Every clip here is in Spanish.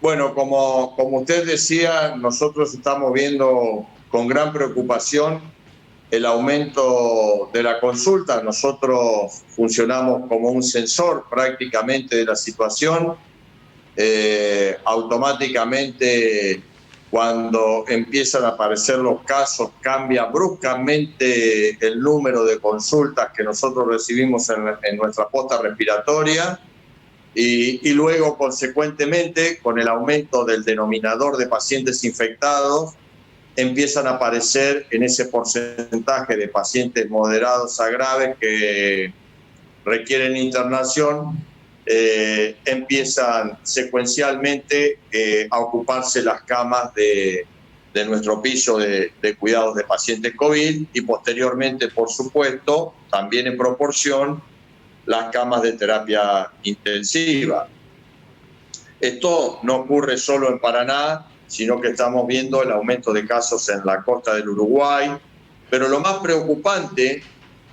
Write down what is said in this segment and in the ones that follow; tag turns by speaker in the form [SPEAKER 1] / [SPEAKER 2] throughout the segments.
[SPEAKER 1] Bueno, como usted decía, nosotros estamos viendo con gran preocupación el aumento de la consulta. Nosotros funcionamos como un sensor prácticamente de la situación. Automáticamente, cuando empiezan a aparecer los casos, cambia bruscamente el número de consultas que nosotros recibimos en nuestra posta respiratoria. Y luego, consecuentemente, con el aumento del denominador de pacientes infectados, empiezan a aparecer en ese porcentaje de pacientes moderados a graves que requieren internación, empiezan secuencialmente a ocuparse las camas de nuestro piso de cuidados de pacientes COVID y posteriormente, por supuesto, también en proporción, las camas de terapia intensiva. Esto no ocurre solo en Paraná, sino que estamos viendo el aumento de casos en la costa del Uruguay, pero lo más preocupante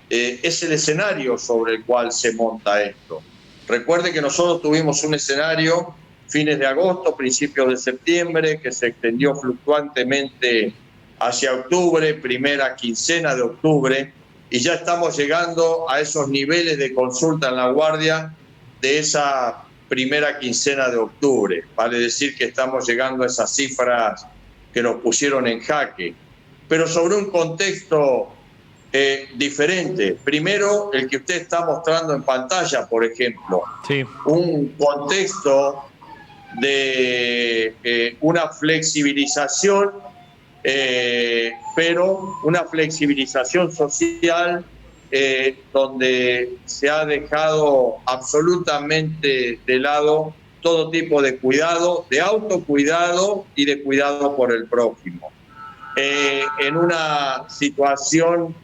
[SPEAKER 1] es el escenario sobre el cual se monta esto. Recuerde que nosotros tuvimos un escenario fines de agosto, principios de septiembre, que se extendió fluctuantemente hacia octubre, primera quincena de octubre, y ya estamos llegando a esos niveles de consulta en la guardia de esa primera quincena de octubre. Vale decir que estamos llegando a esas cifras que nos pusieron en jaque, pero sobre un contexto diferente. Primero, el que usted está mostrando en pantalla, por ejemplo,
[SPEAKER 2] Sí.
[SPEAKER 1] un contexto de una flexibilización, pero una flexibilización social donde se ha dejado absolutamente de lado todo tipo de cuidado, de autocuidado y de cuidado por el prójimo. En una situación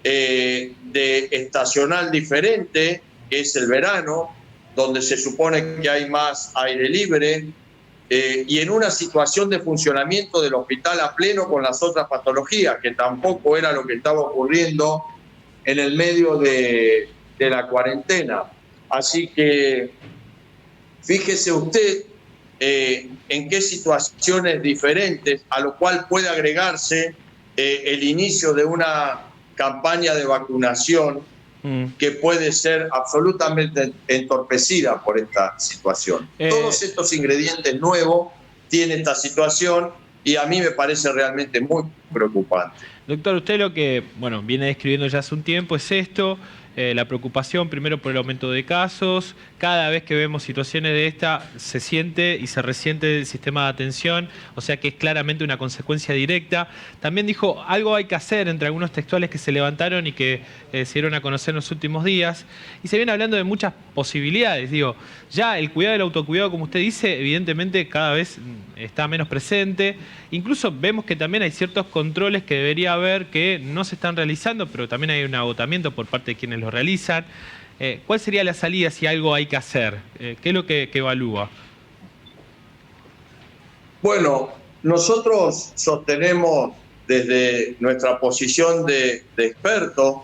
[SPEAKER 1] de estacional diferente, que es el verano, donde se supone que hay más aire libre, y en una situación de funcionamiento del hospital a pleno con las otras patologías, que tampoco era lo que estaba ocurriendo en el medio de la cuarentena. Así que fíjese usted en qué situaciones diferentes, a lo cual puede agregarse el inicio de una campaña de vacunación que puede ser absolutamente entorpecida por esta situación. Todos estos ingredientes nuevos tienen esta situación y a mí me parece realmente muy preocupante.
[SPEAKER 2] Doctor, usted lo que viene describiendo ya hace un tiempo es esto, la preocupación primero por el aumento de casos. Cada vez que vemos situaciones de esta se siente y se resiente el sistema de atención, o sea que es claramente una consecuencia directa. También dijo, algo hay que hacer, entre algunos textuales que se levantaron y que se dieron a conocer en los últimos días. Y se viene hablando de muchas posibilidades. Digo, ya el cuidado y el autocuidado, como usted dice, evidentemente cada vez está menos presente. Incluso vemos que también hay ciertos controles que debería haber que no se están realizando, pero también hay un agotamiento por parte de quienes lo realizan. ¿Cuál sería la salida si algo hay que hacer? ¿Qué es lo que evalúa?
[SPEAKER 1] Bueno, nosotros sostenemos desde nuestra posición de expertos,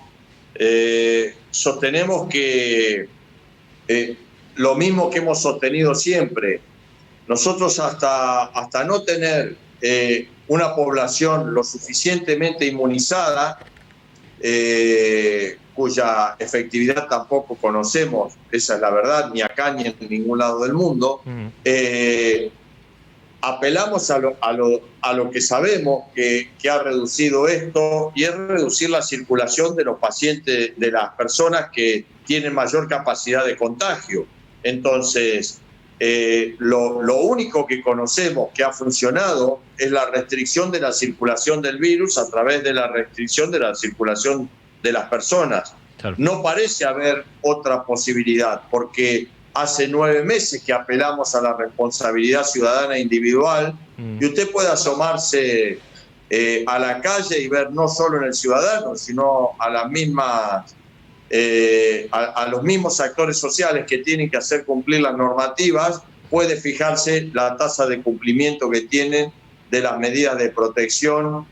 [SPEAKER 1] sostenemos que lo mismo que hemos sostenido siempre. Nosotros hasta no tener una población lo suficientemente inmunizada, cuya efectividad tampoco conocemos, esa es la verdad, ni acá ni en ningún lado del mundo, apelamos a lo que sabemos que ha reducido esto, y es reducir la circulación de los pacientes, de las personas que tienen mayor capacidad de contagio. Entonces, lo único que conocemos que ha funcionado es la restricción de la circulación del virus a través de la restricción de la circulación de las personas. Claro. No parece haber otra posibilidad, porque hace 9 meses que apelamos a la responsabilidad ciudadana individual, y usted puede asomarse a la calle y ver no solo en el ciudadano, sino a las mismas a los mismos actores sociales que tienen que hacer cumplir las normativas. Puede fijarse la tasa de cumplimiento que tienen de las medidas de protección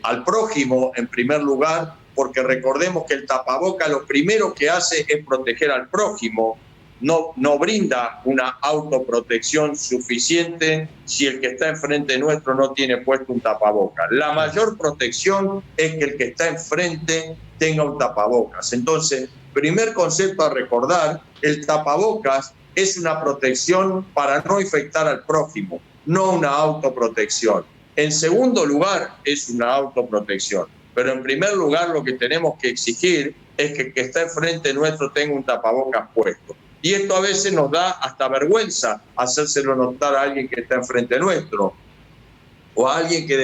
[SPEAKER 1] al prójimo en primer lugar, porque recordemos que el tapaboca lo primero que hace es proteger al prójimo, no brinda una autoprotección suficiente si el que está enfrente nuestro no tiene puesto un tapabocas. La mayor protección es que el que está enfrente tenga un tapabocas. Entonces, primer concepto a recordar, el tapabocas es una protección para no infectar al prójimo, no una autoprotección. En segundo lugar, es una autoprotección. Pero en primer lugar, lo que tenemos que exigir es que el que está enfrente nuestro tenga un tapabocas puesto. Y esto a veces nos da hasta vergüenza hacérselo notar a alguien que está enfrente nuestro, o a alguien que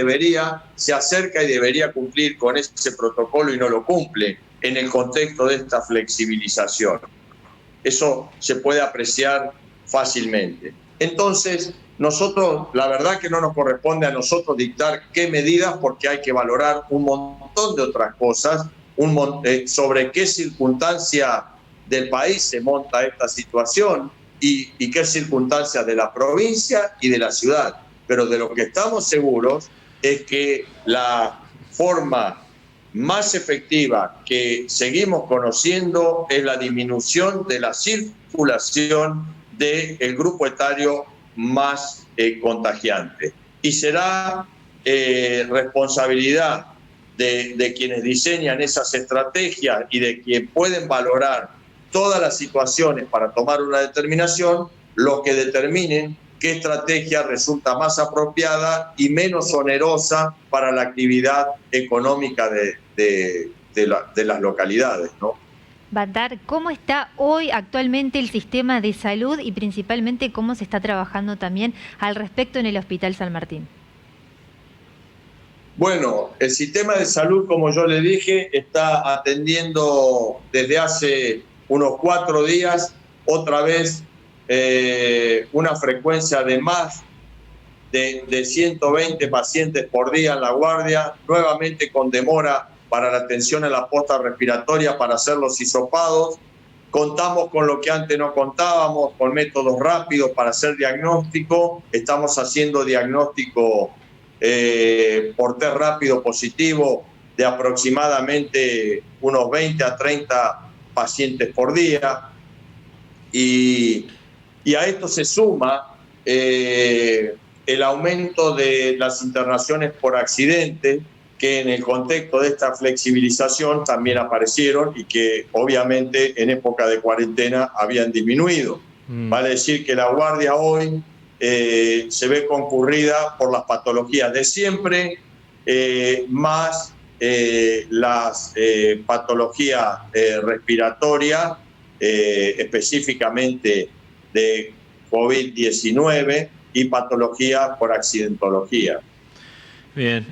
[SPEAKER 1] se acerca y debería cumplir con ese protocolo y no lo cumple en el contexto de esta flexibilización. Eso se puede apreciar fácilmente. Entonces, nosotros, la verdad que no nos corresponde a nosotros dictar qué medidas, porque hay que valorar un montón de otras cosas, sobre qué circunstancia del país se monta esta situación y qué circunstancias de la provincia y de la ciudad. Pero de lo que estamos seguros es que la forma más efectiva que seguimos conociendo es la disminución de la circulación del grupo etario más contagiante. Y será responsabilidad de quienes diseñan esas estrategias y de quienes pueden valorar todas las situaciones para tomar una determinación, los que determinen qué estrategia resulta más apropiada y menos onerosa para la actividad económica de las localidades, ¿no?
[SPEAKER 3] Bandar, ¿cómo está hoy actualmente el sistema de salud y principalmente cómo se está trabajando también al respecto en el Hospital San Martín?
[SPEAKER 1] Bueno, el sistema de salud, como yo le dije, está atendiendo desde hace unos 4 días otra vez una frecuencia de más de 120 pacientes por día en la guardia, nuevamente con demora para la atención en la posta respiratoria para hacer los hisopados. Contamos con lo que antes no contábamos, con métodos rápidos para hacer diagnóstico. Estamos haciendo diagnóstico por test rápido positivo de aproximadamente unos 20 a 30 pacientes por día. Y a esto se suma el aumento de las internaciones por accidente, que en el contexto de esta flexibilización también aparecieron y que obviamente en época de cuarentena habían disminuido. Vale decir que la guardia hoy se ve concurrida por las patologías de siempre, más las patologías respiratorias, específicamente de COVID-19 y patologías por accidentología.
[SPEAKER 2] Bien,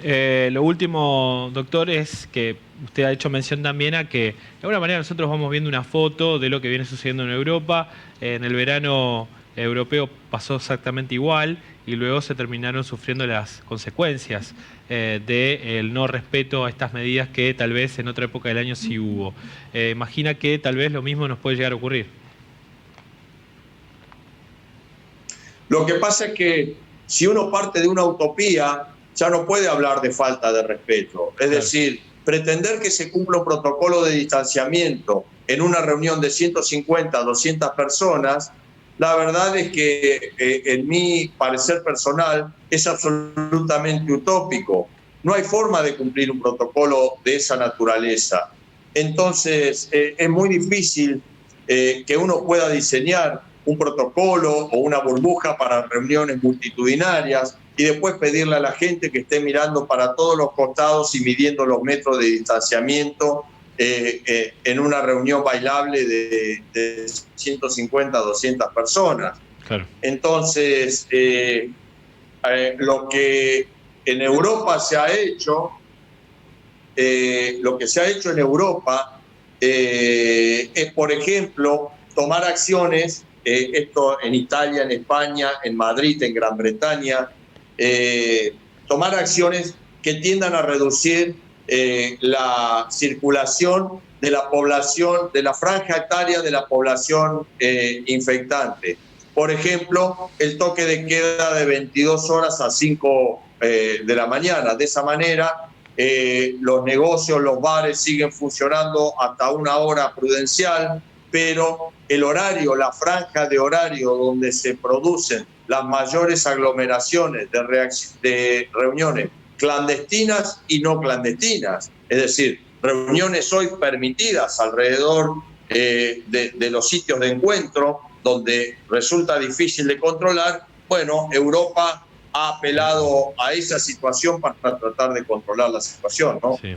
[SPEAKER 2] lo último, doctor, es que usted ha hecho mención también a que de alguna manera nosotros vamos viendo una foto de lo que viene sucediendo en Europa. En el verano europeo pasó exactamente igual y luego se terminaron sufriendo las consecuencias del no respeto a estas medidas que tal vez en otra época del año sí hubo. Imagina que tal vez lo mismo nos puede llegar a ocurrir.
[SPEAKER 1] Lo que pasa es que si uno parte de una utopía, ya no puede hablar de falta de respeto. Es decir, pretender que se cumpla un protocolo de distanciamiento en una reunión de 150, 200 personas, la verdad es que en mi parecer personal es absolutamente utópico. No hay forma de cumplir un protocolo de esa naturaleza. Entonces, es muy difícil que uno pueda diseñar un protocolo o una burbuja para reuniones multitudinarias y después pedirle a la gente que esté mirando para todos los costados y midiendo los metros de distanciamiento en una reunión bailable de 150 a 200 personas. Claro. Entonces, lo que en Europa se ha hecho, en Europa es, por ejemplo, tomar acciones, esto en Italia, en España, en Madrid, en Gran Bretaña, tomar acciones que tiendan a reducir la circulación de la población, de la franja etaria de la población infectante. Por ejemplo, el toque de queda de 22 horas a 5 de la mañana. De esa manera, los negocios, los bares siguen funcionando hasta una hora prudencial. pero el horario, la franja de horario donde se producen las mayores aglomeraciones de reuniones clandestinas y no clandestinas, es decir, reuniones hoy permitidas alrededor de los sitios de encuentro, donde resulta difícil de controlar. Bueno, Europa ha apelado a esa situación para tratar de controlar la situación, ¿no?
[SPEAKER 2] Sí.